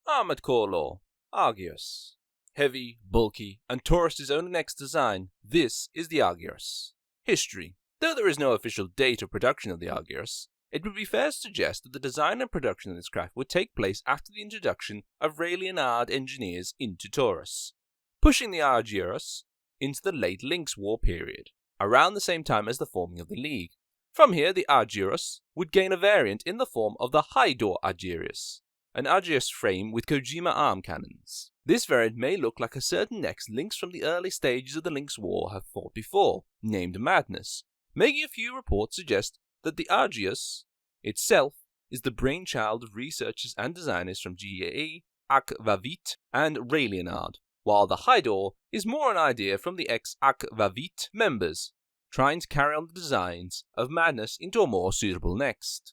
Armored Core Lore, Argyros. Heavy, bulky, and Torus' own next design, this is the Argyros. History. Though there is no official date of production of the Argyros, it would be fair to suggest that the design and production of this craft would take place after the introduction of Raelianard engineers into Torus, pushing the Argiros into the late Lynx War period, around the same time as the forming of the League. From here, the Argiros would gain a variant in the form of the Hydor Argyros, an Argyros frame with Kojima arm cannons. This variant may look like a certain next Lynx from the early stages of the Lynx War have fought before, named Madness, making a few reports suggest that the Argyros itself is the brainchild of researchers and designers from GAE, Akvavit, and Raelianard, while the Hydor is more an idea from the ex-Akvavit members, trying to carry on the designs of Madness into a more suitable next.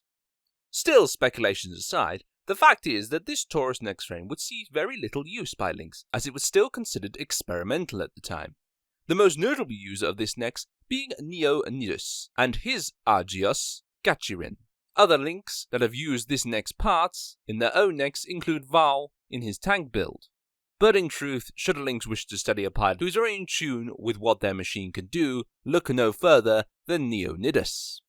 Still, speculations aside, the fact is that this Torus next frame would see very little use by Lynx, as it was still considered experimental at the time. The most notable user of this next being Nidus and his Argios Gachirin. Other Lynx that have used this next parts in their own necks include Val in his tank build. But in truth, should a Lynx wish to study a pilot who is very in tune with what their machine can do, look no further than Nidus.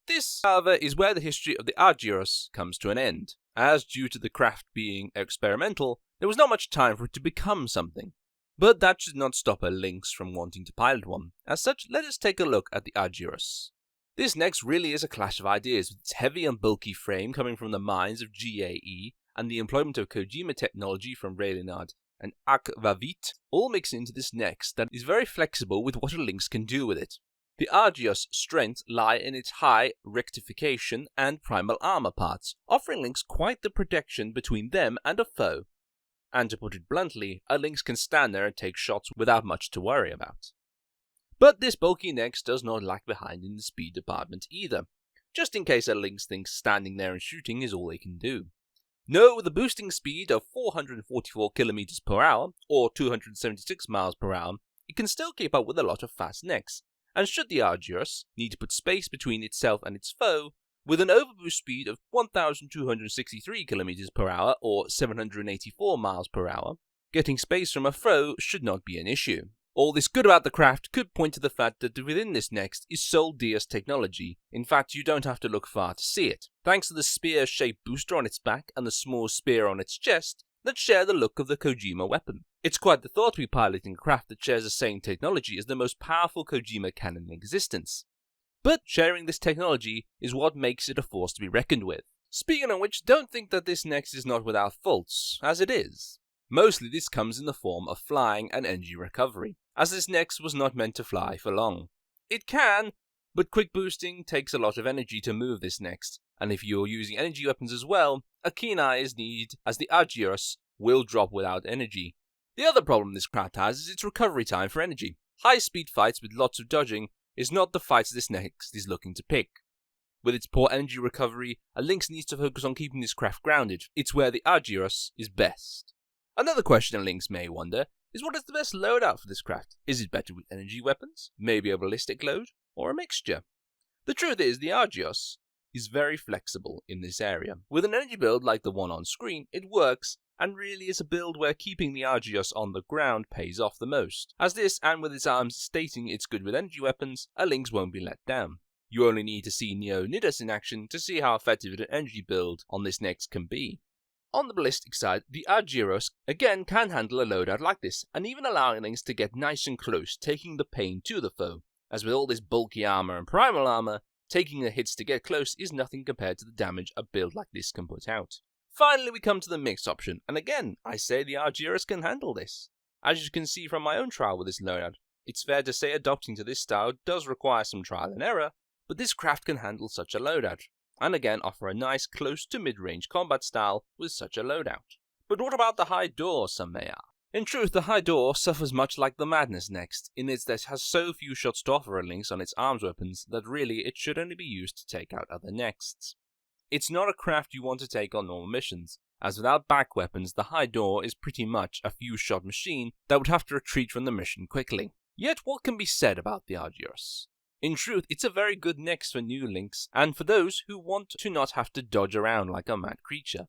This, however, is where the history of the Argyros comes to an end, as due to the craft being experimental, there was not much time for it to become something. But that should not stop a Lynx from wanting to pilot one. As such, let us take a look at the Argyros. This next really is a clash of ideas, with its heavy and bulky frame coming from the minds of GAE and the employment of Kojima technology from Raelianard and Akvavit, all mixed into this next that is very flexible with what a Lynx can do with it. The Argios' strengths lie in its high rectification and primal armor parts, offering Lynx quite the protection between them and a foe. And to put it bluntly, a Lynx can stand there and take shots without much to worry about. But this bulky next does not lag behind in the speed department either, just in case a Lynx thinks standing there and shooting is all they can do. No, with a boosting speed of 444 km per hour, or 276 miles per hour, it can still keep up with a lot of fast necks, and should the Argyros need to put space between itself and its foe, with an overboost speed of 1,263 km per hour, or 784 miles per hour, getting space from a foe should not be an issue. All this good about the craft could point to the fact that within this next is Sol Dios technology. In fact, you don't have to look far to see it, thanks to the spear-shaped booster on its back and the small spear on its chest that share the look of the Kojima weapon. It's quite the thought to be piloting a craft that shares the same technology as the most powerful Kojima cannon in existence. But sharing this technology is what makes it a force to be reckoned with. Speaking of which, don't think that this next is not without faults, as it is. Mostly this comes in the form of flying and energy recovery, as this next was not meant to fly for long. It can, but quick boosting takes a lot of energy to move this next, and if you're using energy weapons as well, a keen eye is needed as the Argyros will drop without energy. The other problem this craft has is its recovery time for energy. High-speed fights with lots of dodging is not the fights this next is looking to pick. With its poor energy recovery, a Lynx needs to focus on keeping this craft grounded. It's where the Argyros is best. Another question a Lynx may wonder is what is the best loadout for this craft? Is it better with energy weapons, maybe a ballistic load, or a mixture? The truth is the Argyros is very flexible in this area. With an energy build like the one on screen, it works and really is a build where keeping the Argyros on the ground pays off the most. As this, and with its arms stating it's good with energy weapons, a Lynx won't be let down. You only need to see Nidus in action to see how effective an energy build on this next can be. On the ballistic side, the Argiros again can handle a loadout like this, and even allowing Lynx to get nice and close, taking the pain to the foe. As with all this bulky armor and primal armor, taking the hits to get close is nothing compared to the damage a build like this can put out. Finally, we come to the mix option, and again, I say the Argiros can handle this. As you can see from my own trial with this loadout, it's fair to say adopting to this style does require some trial and error, but this craft can handle such a loadout, and again offer a nice close to mid-range combat style with such a loadout. But what about the Hydor, some may ask? In truth, the Hydor suffers much like the Madness next, in that it has so few shots to offer a Lynx on its arms weapons that really it should only be used to take out other nexts. It's not a craft you want to take on normal missions, as without back weapons the Hydor is pretty much a few shot machine that would have to retreat from the mission quickly. Yet what can be said about the Argiros? In truth, it's a very good next for new Lynx, and for those who want to not have to dodge around like a mad creature.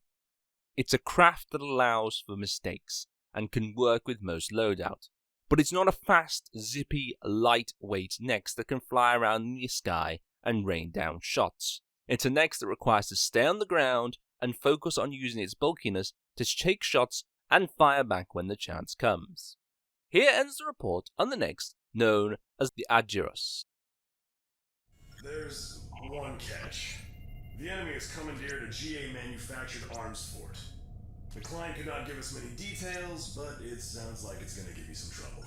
It's a craft that allows for mistakes and can work with most loadout, but it's not a fast, zippy, lightweight Nex that can fly around in the sky and rain down shots. It's a Nex that requires to stay on the ground and focus on using its bulkiness to take shots and fire back when the chance comes. Here ends the report on the Nex known as the Argiros. There's one catch. The enemy has commandeered a GA-manufactured arms fort. The client could not give us many details, but it sounds like it's gonna give you some trouble.